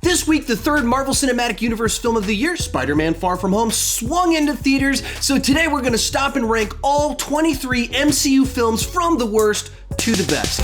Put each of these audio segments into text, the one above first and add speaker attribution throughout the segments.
Speaker 1: This week, the third Marvel Cinematic Universe film of the year, Spider-Man Far From Home, swung into theaters, so today we're gonna stop and rank all 23 MCU films from the worst to the best.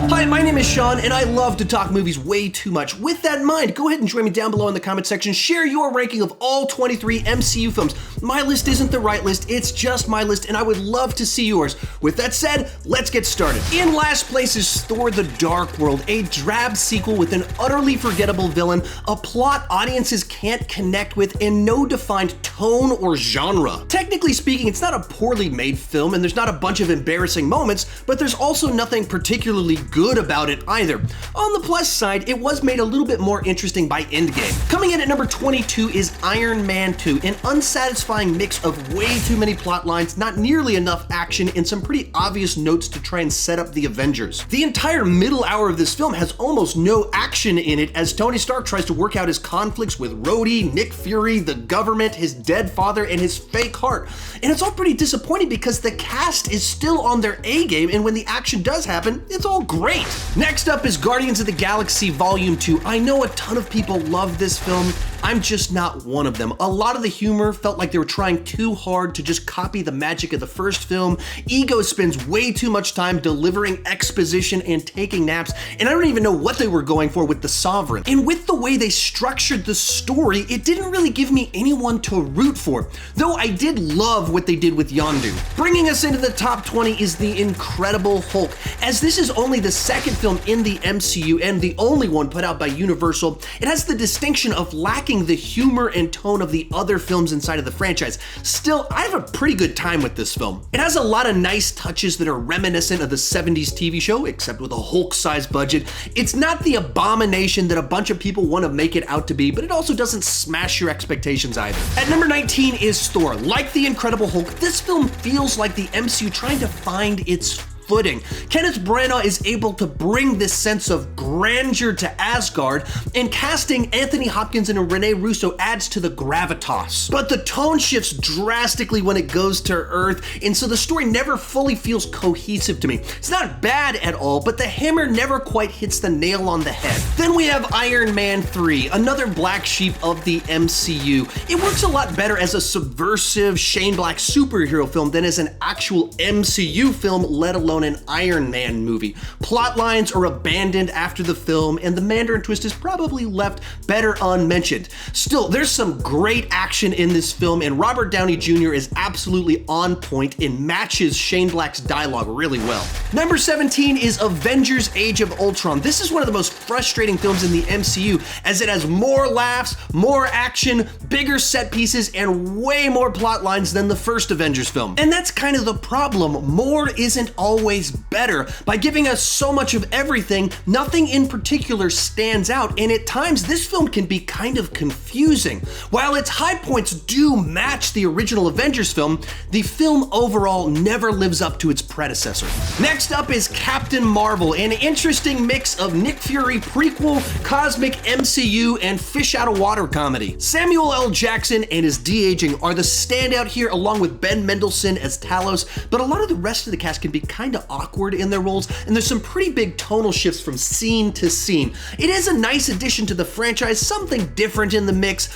Speaker 1: Hi, my name is Sean, and I love to talk movies way too much. With that in mind, go ahead and join me down below in the comment section. Share your ranking of all 23 MCU films. My list isn't the right list, it's just my list, and I would love to see yours. With that said, let's get started. In last place is Thor: The Dark World, a drab sequel with an utterly forgettable villain, a plot audiences can't connect with, and no defined tone or genre. Technically speaking, it's not a poorly made film, and there's not a bunch of embarrassing moments, but there's also nothing particularly good about it either. On the plus side, it was made a little bit more interesting by Endgame. Coming in at number 22 is Iron Man 2, an unsatisfying mix of way too many plot lines, not nearly enough action, and some pretty obvious notes to try and set up the Avengers. The entire middle hour of this film has almost no action in it as Tony Stark tries to work out his conflicts with Rhodey, Nick Fury, the government, his dead father, and his fake heart. And it's all pretty disappointing because the cast is still on their A game, and when the action does happen, it's all great. Next up is Guardians of the Galaxy Volume 2. I know a ton of people love this film. I'm just not one of them. A lot of the humor felt like they were trying too hard to just copy the magic of the first film. Ego spends way too much time delivering exposition and taking naps, and I don't even know what they were going for with the Sovereign. And with the way they structured the story, it didn't really give me anyone to root for, though I did love what they did with Yondu. Bringing us into the top 20 is The Incredible Hulk. As this is only the second film in the MCU and the only one put out by Universal, it has the distinction of lacking the humor and tone of the other films inside of the franchise. Still, I have a pretty good time with this film. It has a lot of nice touches that are reminiscent of the 70s TV show, except with a Hulk-sized budget. It's not the abomination that a bunch of people want to make it out to be, but it also doesn't smash your expectations either. At number 19 is Thor. Like The Incredible Hulk, this film feels like the MCU trying to find its footing. Kenneth Branagh is able to bring this sense of grandeur to Asgard, and casting Anthony Hopkins and Rene Russo adds to the gravitas. But the tone shifts drastically when it goes to Earth, and so the story never fully feels cohesive to me. It's not bad at all, but the hammer never quite hits the nail on the head. Then we have Iron Man 3, another black sheep of the MCU. It works a lot better as a subversive Shane Black superhero film than as an actual MCU film, let alone an Iron Man movie. Plot lines are abandoned after the film, and the Mandarin twist is probably left better unmentioned. Still, there's some great action in this film, and Robert Downey Jr. is absolutely on point and matches Shane Black's dialogue really well. Number 17 is Avengers Age of Ultron. This is one of the most frustrating films in the MCU, as it has more laughs, more action, bigger set pieces, and way more plot lines than the first Avengers film. And that's kind of the problem. More isn't always better. By giving us so much of everything, nothing in particular stands out, and at times this film can be kind of confusing. While its high points do match the original Avengers film, the film overall never lives up to its predecessor. Next up is Captain Marvel, an interesting mix of Nick Fury prequel, cosmic MCU, and fish out of water comedy. Samuel L. Jackson and his de-aging are the standout here, along with Ben Mendelsohn as Talos, but a lot of the rest of the cast can be kind of awkward in their roles, and there's some pretty big tonal shifts from scene to scene. It is a nice addition to the franchise, something different in the mix,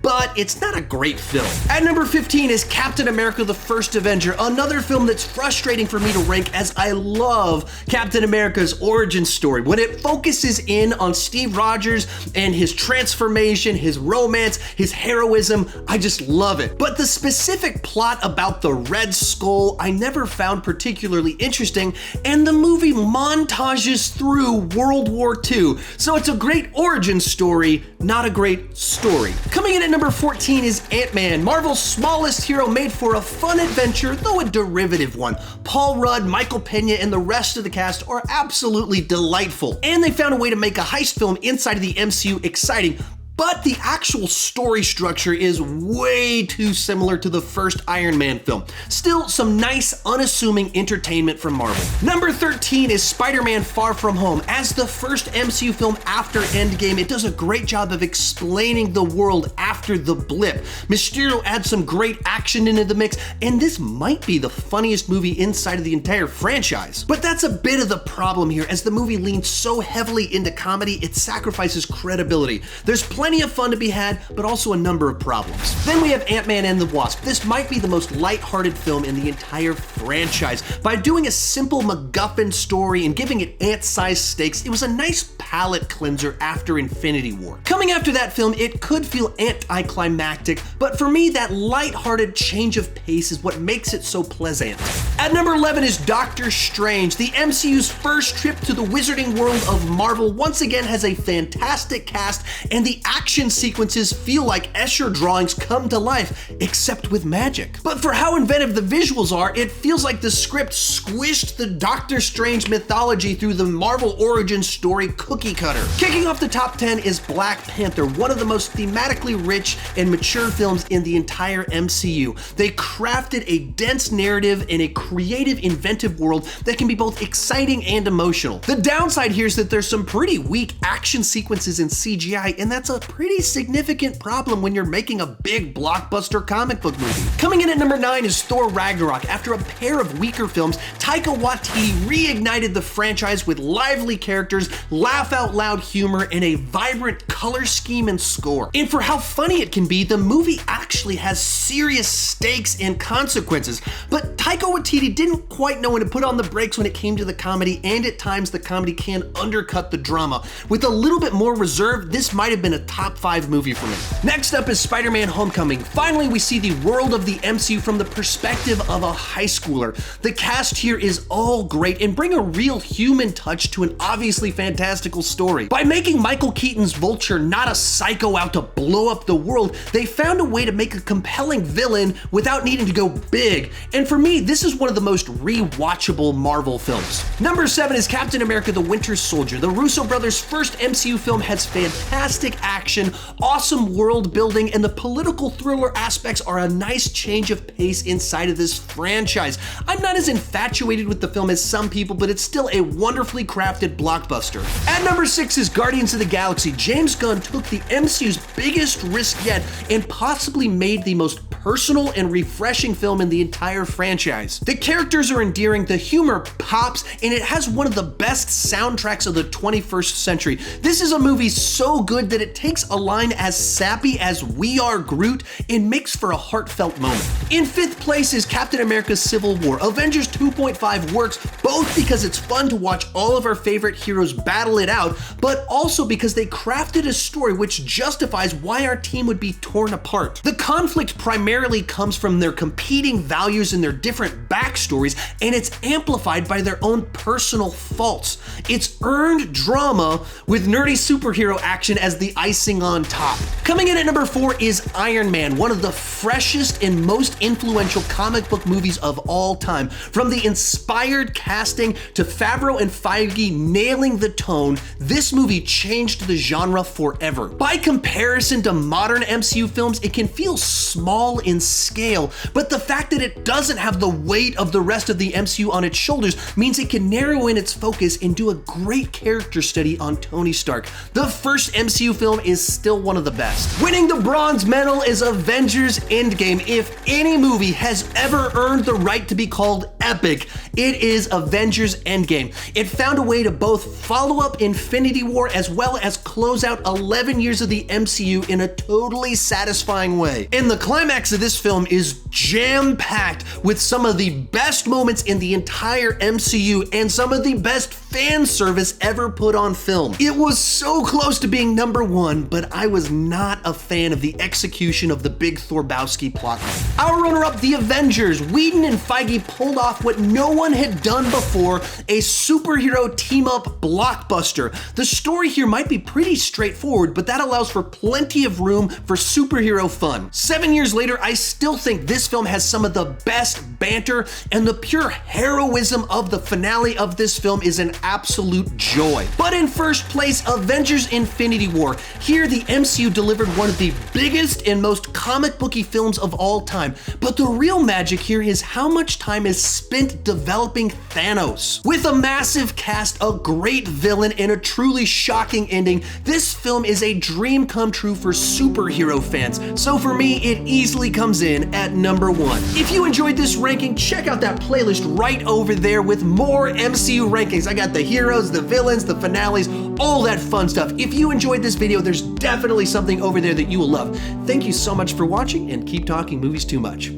Speaker 1: but it's not a great film. At number 15 is Captain America: The First Avenger, another film that's frustrating for me to rank as I love Captain America's origin story. When it focuses in on Steve Rogers and his transformation, his romance, his heroism, I just love it. But the specific plot about the Red Skull I never found particularly interesting, and the movie montages through World War II. So it's a great origin story, not a great story. Coming in at number 14 is Ant-Man, Marvel's smallest hero made for a fun adventure, though a derivative one. Paul Rudd, Michael Pena, and the rest of the cast are absolutely delightful. And they found a way to make a heist film inside of the MCU exciting, But the actual story structure is way too similar to the first Iron Man film. Still, some nice, unassuming entertainment from Marvel. Number 13 is Spider-Man Far From Home. As the first MCU film after Endgame, it does a great job of explaining the world after the blip. Mysterio adds some great action into the mix, and this might be the funniest movie inside of the entire franchise. But that's a bit of the problem here, as the movie leans so heavily into comedy, it sacrifices credibility. There's plenty of fun to be had, but also a number of problems. Then we have Ant-Man and the Wasp. This might be the most lighthearted film in the entire franchise. By doing a simple MacGuffin story and giving it ant-sized stakes, it was a nice palate cleanser after Infinity War. Coming after that film, it could feel anticlimactic, but for me, that lighthearted change of pace is what makes it so pleasant. At number 11 is Doctor Strange. The MCU's first trip to the wizarding world of Marvel once again has a fantastic cast, and the action sequences feel like Escher drawings come to life, except with magic. But for how inventive the visuals are, it feels like the script squished the Doctor Strange mythology through the Marvel origin story cookie cutter. Kicking off the top 10 is Black Panther, one of the most thematically rich and mature films in the entire MCU. They crafted a dense narrative in a creative, inventive world that can be both exciting and emotional. The downside here is that there's some pretty weak action sequences in CGI, and that's a pretty significant problem when you're making a big blockbuster comic book movie. Coming in at number 9 is Thor Ragnarok. After a pair of weaker films, Taika Waititi reignited the franchise with lively characters, laugh-out-loud humor, and a vibrant color scheme and score. And for how funny it can be, the movie actually has serious stakes and consequences. But Taika Waititi didn't quite know when to put on the brakes when it came to the comedy, and at times the comedy can undercut the drama. With a little bit more reserve, this might have been a top 5 movie for me. Next up is Spider-Man Homecoming. Finally, we see the world of the MCU from the perspective of a high schooler. The cast here is all great and bring a real human touch to an obviously fantastical story. By making Michael Keaton's Vulture not a psycho out to blow up the world, they found a way to make a compelling villain without needing to go big. And for me, this is one of the most rewatchable Marvel films. Number 7 is Captain America: The Winter Soldier. The Russo brothers' first MCU film has fantastic action, awesome world building, and the political thriller aspects are a nice change of pace inside of this franchise. I'm not as infatuated with the film as some people, but it's still a wonderfully crafted blockbuster. At number 6 is Guardians of the Galaxy. James Gunn took the MCU's biggest risk yet and possibly made the most personal and refreshing film in the entire franchise. The characters are endearing, the humor pops, and it has one of the best soundtracks of the 21st century. This is a movie so good that it takes a line as sappy as "We Are Groot" and makes for a heartfelt moment. In 5th place is Captain America: Civil War. Avengers 2.5 works both because it's fun to watch all of our favorite heroes battle it out, but also because they crafted a story which justifies why our team would be torn apart. The conflict primarily comes from their competing values and their different backstories, and it's amplified by their own personal faults. It's earned drama with nerdy superhero action as the icing on top. Coming in at number 4 is Iron Man, one of the freshest and most influential comic book movies of all time. From the inspired casting to Favreau and Feige nailing the tone, this movie changed the genre forever. By comparison to modern MCU films, it can feel small in scale, but the fact that it doesn't have the weight of the rest of the MCU on its shoulders means it can narrow in its focus and do a great character study on Tony Stark. The first MCU film is still one of the best. Winning the bronze medal is Avengers Endgame. If any movie has ever earned the right to be called epic, it is Avengers Endgame. It found a way to both follow up Infinity War as well as close out 11 years of the MCU in a totally satisfying way. And the climax of this film is jam-packed with some of the best moments in the entire MCU and some of the best fan service ever put on film. It was so close to being number 1, but I was not a fan of the execution of the Big Thorbowski plot. Our runner-up, The Avengers. Whedon and Feige pulled off what no one had done before, a superhero team-up blockbuster. The story here might be pretty straightforward, but that allows for plenty of room for superhero fun. 7 years later, I still think this film has some of the best banter, and the pure heroism of the finale of this film is an absolute joy. But in first place, Avengers Infinity War. Here, the MCU delivered one of the biggest and most comic booky films of all time. But the real magic here is how much time is spent developing Thanos. With a massive cast, a great villain, and a truly shocking ending, this film is a dream come true for superhero fans. So for me, it easily comes in at number 1. If you enjoyed this ranking, check out that playlist right over there with more MCU rankings. I got the heroes, the villains, the finales, all that fun stuff. If you enjoyed this video, there's definitely something over there that you will love. Thank you so much for watching, and keep talking movies too much.